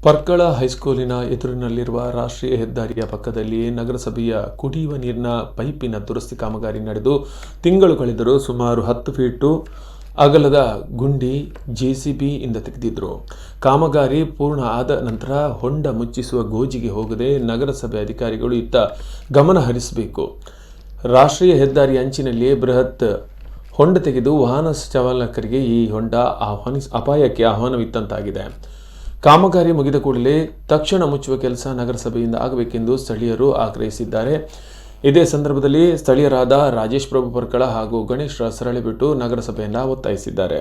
ಪರ್ಕಳ ಹೈಸ್ಕೂಲಿನ ಎದುರಿನಲ್ಲಿರುವ ರಾಷ್ಟ್ರೀಯ ಹೆದ್ದಾರಿಯ ಪಕ್ಕದಲ್ಲಿಯೇ ನಗರಸಭೆಯ ಕುಡಿಯುವ ನೀರಿನ ಪೈಪಿನ ದುರಸ್ತಿ ಕಾಮಗಾರಿ ನಡೆದು ತಿಂಗಳು ಕಳೆದರೂ ಸುಮಾರು 10 ಫೀಟು ಅಗಲದ ಗುಂಡಿ ಜೆಸಿಬಿಯಿಂದ ತೆಗೆದಿದ್ದರು. ಕಾಮಗಾರಿ ಪೂರ್ಣ ಆದ ನಂತರ ಹೊಂಡ ಮುಚ್ಚಿಸುವ ಗೋಜಿಗೆ ಹೋಗದೆ ನಗರಸಭೆ ಅಧಿಕಾರಿಗಳು ಇತ್ತ ಗಮನ ಹರಿಸಬೇಕು. ರಾಷ್ಟ್ರೀಯ ಹೆದ್ದಾರಿ ಅಂಚಿನಲ್ಲಿಯೇ ಬೃಹತ್ ಹೊಂಡ ತೆಗೆದು ವಾಹನ ಚಾಲಕರಿಗೆ ಈ ಹೊಂಡ ಅಪಾಯಕ್ಕೆ ಆಹ್ವಾನವಿತ್ತಂತಾಗಿದೆ. ಕಾಮಗಾರಿ ಮುಗಿದ ಕೂಡಲೇ ತಕ್ಷಣ ಮುಚ್ಚುವ ಕೆಲಸ ನಗರಸಭೆಯಿಂದ ಆಗಬೇಕೆಂದು ಸ್ಥಳೀಯರು ಆಗ್ರಹಿಸಿದ್ದಾರೆ. ಇದೇ ಸಂದರ್ಭದಲ್ಲಿ ಸ್ಥಳೀಯರಾದ ರಾಜೇಶ್ ಪ್ರಭು ಪರ್ಕಳ ಹಾಗೂ ಗಣೇಶ್ ಸರಳಿಬಿಟ್ಟು ನಗರಸಭೆಯನ್ನು ಒತ್ತಾಯಿಸಿದ್ದಾರೆ.